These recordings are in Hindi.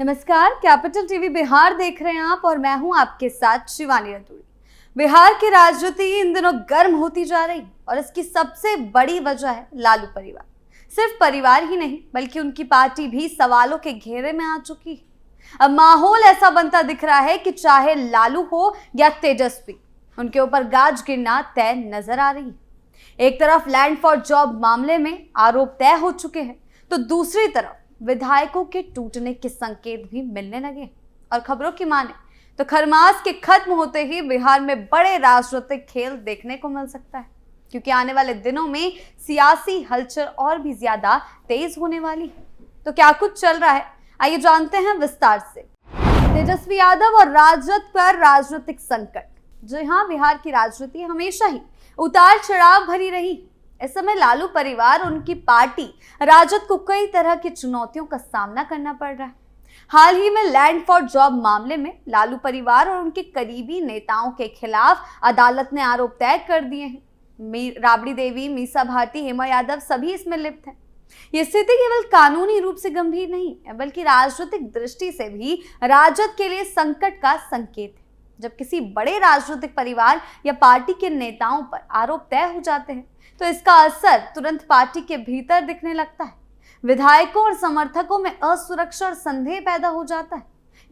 नमस्कार, कैपिटल टीवी बिहार देख रहे हैं आप और मैं हूं आपके साथ शिवानी रतूड़ी। बिहार की राजनीति इन दिनों गर्म होती जा रही और इसकी सबसे बड़ी वजह है लालू परिवार। सिर्फ परिवार ही नहीं बल्कि उनकी पार्टी भी सवालों के घेरे में आ चुकी है। अब माहौल ऐसा बनता दिख रहा है कि चाहे लालू हो या तेजस्वी, उनके ऊपर गाज गिरना तय नजर आ रही है। एक तरफ लैंड फॉर जॉब मामले में आरोप तय हो चुके हैं तो दूसरी तरफ विधायकों के टूटने के संकेत भी मिलने लगे और खबरों की माने तो खरमास के खत्म होते ही बिहार में बड़े राजनीतिक खेल देखने को मिल सकता है, क्योंकि आने वाले दिनों में सियासी हलचल और भी ज्यादा तेज होने वाली है। तो क्या कुछ चल रहा है, आइए जानते हैं विस्तार से। तेजस्वी यादव और राजद पर राजनीतिक संकट। जी हाँ, बिहार की राजनीति हमेशा ही उतार चढ़ाव भरी रही। इस समय लालू परिवार, उनकी पार्टी राजद को कई तरह की चुनौतियों का सामना करना पड़ रहा है। हाल ही में लैंड फॉर जॉब मामले में लालू परिवार और उनके करीबी नेताओं के खिलाफ अदालत ने आरोप तय कर दिए हैं। राबड़ी देवी, मीसा भारती, हेमा यादव सभी इसमें लिप्त हैं। ये स्थिति केवल कानूनी रूप से गंभीर नहीं है बल्कि राजनीतिक दृष्टि से भी राजद के लिए संकट का संकेत है। जब किसी बड़े राजनीतिक परिवार या पार्टी के नेताओं पर आरोप तय हो जाते हैं तो इसका असर तुरंत पार्टी के भीतर दिखने लगता है। विधायकों और समर्थकों में असुरक्षा और संदेह पैदा हो जाता है।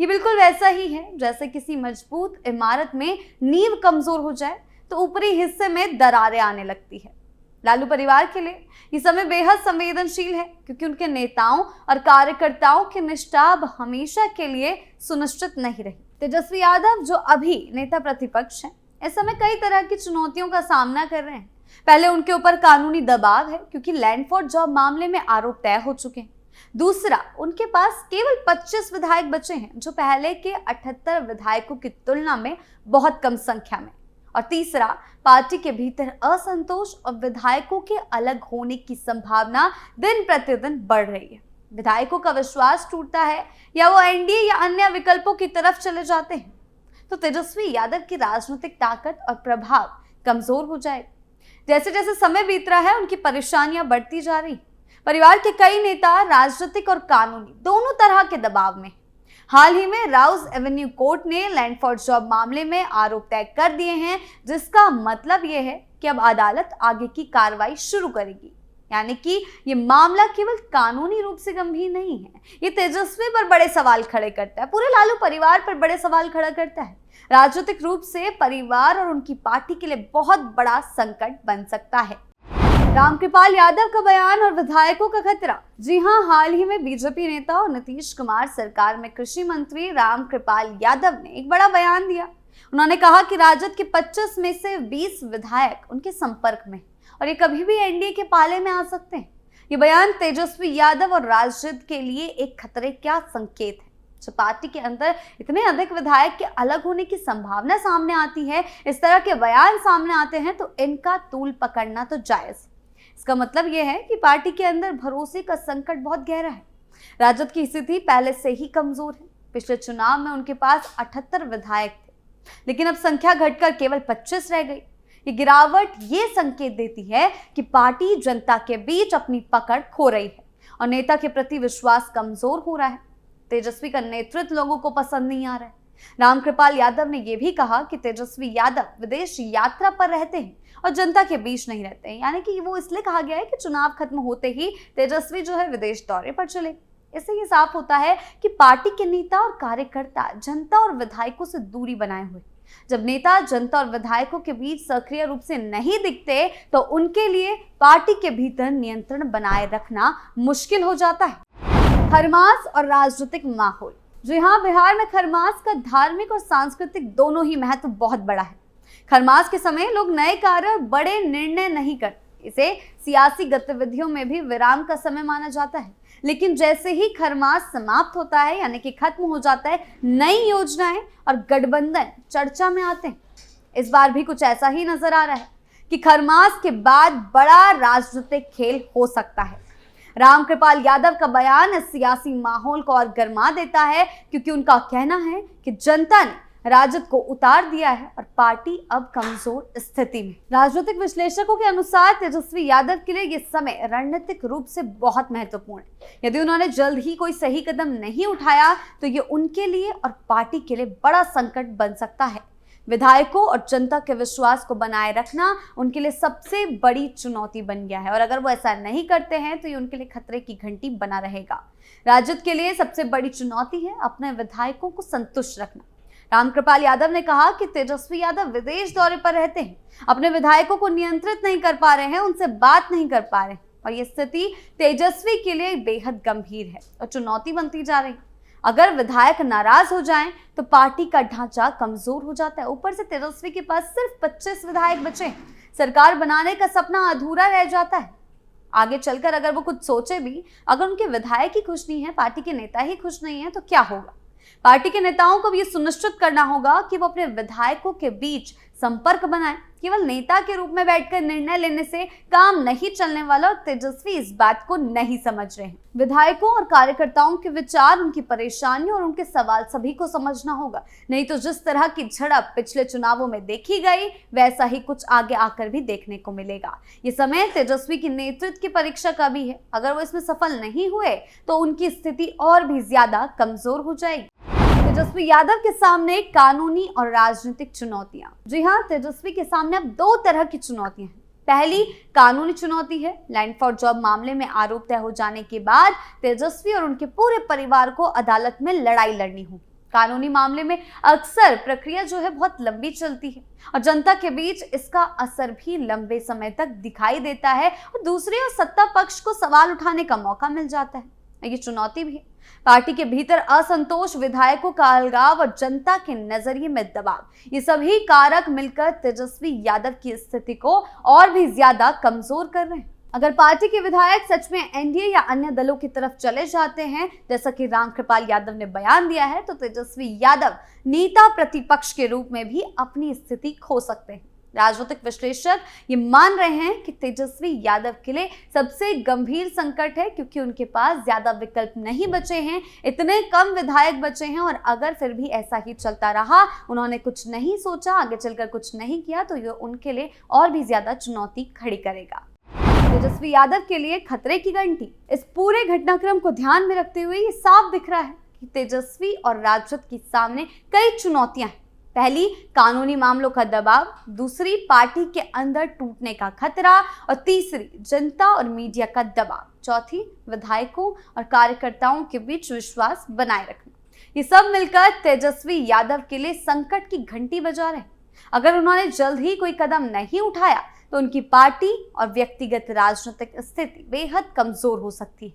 ये बिल्कुल वैसा ही है जैसे किसी मजबूत इमारत में नींव कमजोर हो जाए तो ऊपरी हिस्से में दरारें आने लगती है। लालू परिवार के लिए ये समय बेहद संवेदनशील है, क्योंकि उनके नेताओं और कार्यकर्ताओं की निष्ठा अब हमेशा के लिए सुनिश्चित नहीं रही। तेजस्वी यादव, जो अभी नेता प्रतिपक्ष हैं, इस समय कई तरह की चुनौतियों का सामना कर रहे हैं। पहले उनके ऊपर कानूनी दबाव है, क्योंकि लैंड फॉर जॉब मामले में आरोप तय हो चुके हैं। दूसरा, उनके पास केवल 25 विधायक बचे हैं, जो पहले के 78 विधायकों की तुलना में बहुत कम संख्या में। और तीसरा, पार्टी के भीतर असंतोष और विधायकों के अलग होने की संभावना दिन प्रतिदिन बढ़ रही है। विधायकों का विश्वास टूटता है या वो एनडीए या अन्य विकल्पों की तरफ चले जाते हैं तो तेजस्वी यादव की राजनीतिक ताकत और प्रभाव कमजोर हो जाएगा। जैसे जैसे समय बीत रहा है, उनकी परेशानियां बढ़ती जा रही। परिवार के कई नेता राजनीतिक और कानूनी दोनों तरह के दबाव में। हाल ही में राउस एवेन्यू कोर्ट ने लैंड फॉर जॉब मामले में आरोप तय कर दिए हैं, जिसका मतलब यह है कि अब अदालत आगे की कार्रवाई शुरू करेगी। यानी कि ये मामला केवल कानूनी रूप से गंभीर नहीं है, ये तेजस्वी पर बड़े सवाल खड़े करता है, पूरे लालू परिवार पर बड़े सवाल खड़ा करता है। राजनीतिक रूप से परिवार और उनकी पार्टी के लिए बहुत बड़ा संकट बन सकता है। रामकृपाल यादव का बयान और विधायकों का खतरा। जी हां, हाल ही में बीजेपी नेता और नीतीश कुमार सरकार में कृषि मंत्री रामकृपाल यादव ने एक बड़ा बयान दिया। उन्होंने कहा कि राजद के 25 में से 20 विधायक उनके संपर्क में और ये कभी भी एनडीए के पाले में आ सकते हैं। ये बयान तेजस्वी यादव और राजद के लिए एक खतरे का संकेत है। जब पार्टी के अंदर इतने अधिक विधायक के अलग होने की संभावना सामने आती है, इस तरह के बयान सामने आते हैं तो इनका तूल पकड़ना तो जायज। इसका मतलब यह है कि पार्टी के अंदर भरोसे का संकट बहुत गहरा है। राजद की स्थिति पहले से ही कमजोर है। पिछले चुनाव में उनके पास 78 विधायक थे, लेकिन अब संख्या घटकर केवल 25 रह गई। ये गिरावट ये संकेत देती है कि पार्टी जनता के बीच अपनी पकड़ खो रही है और नेता के प्रति विश्वास कमजोर हो रहा है। तेजस्वी का नेतृत्व लोगों को पसंद नहीं आ रहा है। रामकृपाल यादव ने यह भी कहा कि तेजस्वी यादव विदेश यात्रा पर रहते हैं और जनता के बीच नहीं रहते हैं। यानी कि वो इसलिए कहा गया है कि चुनाव खत्म होते ही तेजस्वी जो है विदेश दौरे पर चले। इससे ये साफ होता है कि पार्टी के नेता और कार्यकर्ता जनता और विधायकों से दूरी बनाए हुए। जब नेता जनता और विधायकों के बीच सक्रिय रूप से नहीं दिखते तो उनके लिए पार्टी के भीतर नियंत्रण बनाए रखना मुश्किल हो जाता है। खरमास और राजनीतिक माहौल। जी हाँ, बिहार में खरमास का धार्मिक और सांस्कृतिक दोनों ही महत्व बहुत बड़ा है। खरमास के समय लोग नए कार्य और बड़े निर्णय नहीं करते। इसे सियासी गतिविधियों में भी विराम का समय माना जाता है। लेकिन जैसे ही खरमास समाप्त होता है, यानी कि खत्म हो जाता है, नई योजनाएं और गठबंधन चर्चा में आते हैं। इस बार भी कुछ ऐसा ही नजर आ रहा है कि खरमास के बाद बड़ा राजनीतिक खेल हो सकता है। रामकृपाल यादव का बयान इस सियासी माहौल को और गर्मा देता है, क्योंकि उनका कहना है कि जनता ने राजद को उतार दिया है और पार्टी अब कमजोर स्थिति में। राजनीतिक विश्लेषकों के अनुसार तेजस्वी यादव के लिए ये समय रणनीतिक रूप से बहुत महत्वपूर्ण है। यदि उन्होंने जल्द ही कोई सही कदम नहीं उठाया तो ये उनके लिए और पार्टी के लिए बड़ा संकट बन सकता है। विधायकों और जनता के विश्वास को बनाए रखना उनके लिए सबसे बड़ी चुनौती बन गया है और अगर वो ऐसा नहीं करते हैं तो ये उनके लिए खतरे की घंटी बना रहेगा। राजद के लिए सबसे बड़ी चुनौती है अपने विधायकों को संतुष्ट रखना। रामकृपाल यादव ने कहा कि तेजस्वी यादव विदेश दौरे पर रहते हैं, अपने विधायकों को नियंत्रित नहीं कर पा रहे हैं, उनसे बात नहीं कर पा रहे हैं और ये स्थिति तेजस्वी के लिए बेहद गंभीर है और चुनौती बनती जा रही है। अगर विधायक नाराज हो जाएं तो पार्टी का ढांचा कमजोर हो जाता है। ऊपर से तेजस्वी के पास सिर्फ 25 विधायक बचे हैं। सरकार बनाने का सपना अधूरा रह जाता है। आगे चलकर अगर वो कुछ सोचे भी, अगर उनके विधायक ही खुश नहीं है, पार्टी के नेता ही खुश नहीं है तो क्या होगा। पार्टी के नेताओं को भी ये सुनिश्चित करना होगा कि वो अपने विधायकों के बीच संपर्क बनाएं। केवल नेता के रूप में बैठकर निर्णय लेने से काम नहीं चलने वाला और तेजस्वी इस बात को नहीं समझ रहे हैं। विधायकों और कार्यकर्ताओं के विचार, उनकी परेशानी और उनके सवाल सभी को समझना होगा, नहीं तो जिस तरह की झड़प पिछले चुनावों में देखी गई वैसा ही कुछ आगे आकर भी देखने को मिलेगा। ये समय तेजस्वी की नेतृत्व की परीक्षा का भी है। अगर वो इसमें सफल नहीं हुए तो उनकी स्थिति और भी ज्यादा कमजोर हो जाएगी। तेजस्वी यादव के सामने कानूनी और राजनीतिक चुनौतियां। जी हां, तेजस्वी के सामने अब दो तरह की चुनौतियां हैं। पहली कानूनी चुनौती है। लैंड फॉर जॉब मामले में आरोप तय हो जाने के बाद तेजस्वी और उनके पूरे परिवार को अदालत में लड़ाई लड़नी होगी। कानूनी मामले में अक्सर प्रक्रिया जो है बहुत लंबी चलती है और जनता के बीच इसका असर भी लंबे समय तक दिखाई देता है और दूसरी ओर सत्ता पक्ष को सवाल उठाने का मौका मिल जाता है। ये चुनौती भी है। पार्टी के भीतर असंतोष, विधायकों का अलगाव और जनता के नजरिए में दबाव, ये सभी कारक मिलकर तेजस्वी यादव की स्थिति को और भी ज्यादा कमजोर कर रहे हैं। अगर पार्टी के विधायक सच में एनडीए या अन्य दलों की तरफ चले जाते हैं, जैसा कि रामकृपाल यादव ने बयान दिया है, तो तेजस्वी यादव नेता प्रतिपक्ष के रूप में भी अपनी स्थिति खो सकते हैं। राजनीतिक विश्लेषक ये मान रहे हैं कि तेजस्वी यादव के लिए सबसे गंभीर संकट है क्योंकि उनके पास ज्यादा विकल्प नहीं बचे हैं, इतने कम विधायक बचे हैं और अगर फिर भी ऐसा ही चलता रहा, उन्होंने कुछ नहीं सोचा, आगे चलकर कुछ नहीं किया तो ये उनके लिए और भी ज्यादा चुनौती खड़ी करेगा। तेजस्वी यादव के लिए खतरे की घंटी। इस पूरे घटनाक्रम को ध्यान में रखते हुए ये साफ दिख रहा है कि तेजस्वी और राजद के सामने कई चुनौतियां हैं। पहली, कानूनी मामलों का दबाव, दूसरी, पार्टी के अंदर टूटने का खतरा और तीसरी, जनता और मीडिया का दबाव, चौथी, विधायकों और कार्यकर्ताओं के बीच विश्वास बनाए रखना। ये सब मिलकर तेजस्वी यादव के लिए संकट की घंटी बजा रहे हैं। अगर उन्होंने जल्द ही कोई कदम नहीं उठाया तो उनकी पार्टी और व्यक्तिगत राजनीतिक स्थिति बेहद कमजोर हो सकती है।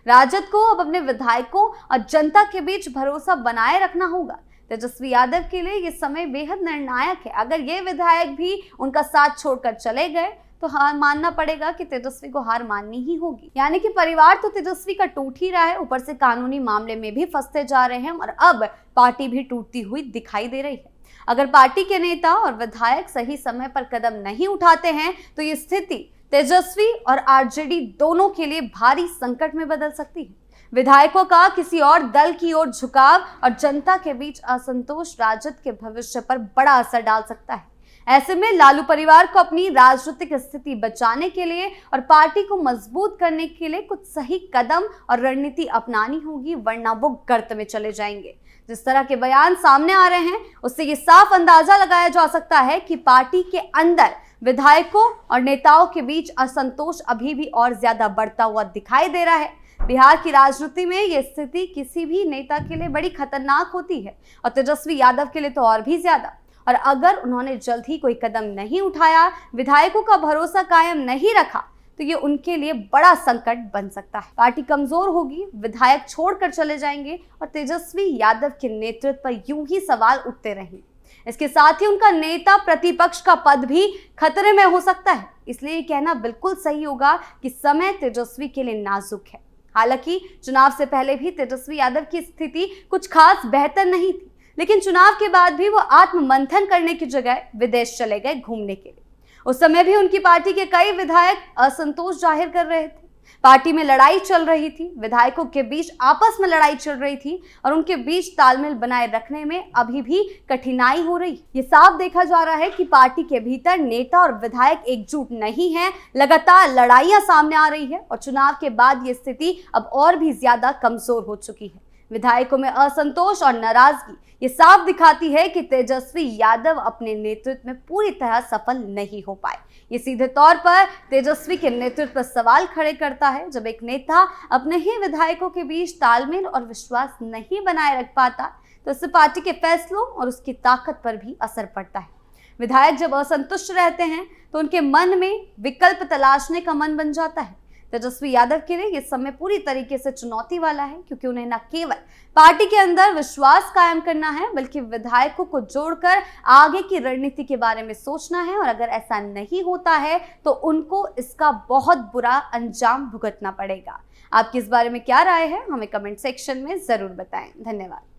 राजद को अब अपने विधायकों और जनता के बीच भरोसा बनाए रखना होगा। तेजस्वी यादव के लिए ये समय बेहद निर्णायक है। अगर ये विधायक भी उनका साथ छोड़कर चले गए तो हार मानना पड़ेगा कि तेजस्वी को हार माननी ही होगी। यानी कि परिवार तो तेजस्वी का टूट ही रहा है, ऊपर से कानूनी मामले में भी फंसते जा रहे हैं और अब पार्टी भी टूटती हुई दिखाई दे रही है। अगर पार्टी के नेता और विधायक सही समय पर कदम नहीं उठाते हैं तो ये स्थिति तेजस्वी और आरजेडी दोनों के लिए भारी संकट में बदल सकती है। विधायकों का किसी और दल की ओर झुकाव और जनता के बीच असंतोष राजद के भविष्य पर बड़ा असर डाल सकता है। ऐसे में लालू परिवार को अपनी राजनीतिक स्थिति बचाने के लिए और पार्टी को मजबूत करने के लिए कुछ सही कदम और रणनीति अपनानी होगी, वरना वो गर्त में चले जाएंगे। जिस तरह के बयान सामने आ रहे हैं उससे ये साफ अंदाजा लगाया जा सकता है कि पार्टी के अंदर विधायकों और नेताओं के बीच असंतोष अभी भी और ज्यादा बढ़ता हुआ दिखाई दे रहा है। बिहार की राजनीति में यह स्थिति किसी भी नेता के लिए बड़ी खतरनाक होती है और तेजस्वी यादव के लिए तो और भी ज्यादा। और अगर उन्होंने जल्द ही कोई कदम नहीं उठाया, विधायकों का भरोसा कायम नहीं रखा, तो ये उनके लिए बड़ा संकट बन सकता है। पार्टी कमजोर होगी, विधायक छोड़कर चले जाएंगे और तेजस्वी यादव के नेतृत्व पर यूं ही सवाल उठते रहेंगे। इसके साथ ही उनका नेता प्रतिपक्ष का पद भी खतरे में हो सकता है। इसलिए कहना बिल्कुल सही होगा कि समय तेजस्वी के लिए नाजुक है। हालांकि चुनाव से पहले भी तेजस्वी यादव की स्थिति कुछ खास बेहतर नहीं थी, लेकिन चुनाव के बाद भी वो आत्ममंथन करने की जगह विदेश चले गए घूमने के लिए। उस समय भी उनकी पार्टी के कई विधायक असंतोष जाहिर कर रहे थे। पार्टी में लड़ाई चल रही थी, विधायकों के बीच आपस में लड़ाई चल रही थी और उनके बीच तालमेल बनाए रखने में अभी भी कठिनाई हो रही। ये साफ देखा जा रहा है कि पार्टी के भीतर नेता और विधायक एकजुट नहीं है, लगातार लड़ाइयां सामने आ रही है और चुनाव के बाद ये स्थिति अब और भी ज्यादा कमजोर हो चुकी है। विधायकों में असंतोष और नाराजगी ये साफ दिखाती है कि तेजस्वी यादव अपने नेतृत्व में पूरी तरह सफल नहीं हो पाए। ये सीधे तौर पर तेजस्वी के नेतृत्व पर सवाल खड़े करता है। जब एक नेता अपने ही विधायकों के बीच तालमेल और विश्वास नहीं बनाए रख पाता तो इससे पार्टी के फैसलों और उसकी ताकत पर भी असर पड़ता है। विधायक जब असंतुष्ट रहते हैं तो उनके मन में विकल्प तलाशने का मन बन जाता है। तेजस्वी यादव के लिए ये समय पूरी तरीके से चुनौती वाला है, क्योंकि उन्हें न केवल पार्टी के अंदर विश्वास कायम करना है बल्कि विधायकों को जोड़कर आगे की रणनीति के बारे में सोचना है। और अगर ऐसा नहीं होता है तो उनको इसका बहुत बुरा अंजाम भुगतना पड़ेगा। आपकी इस बारे में क्या राय है, हमें कमेंट सेक्शन में जरूर बताएं। धन्यवाद।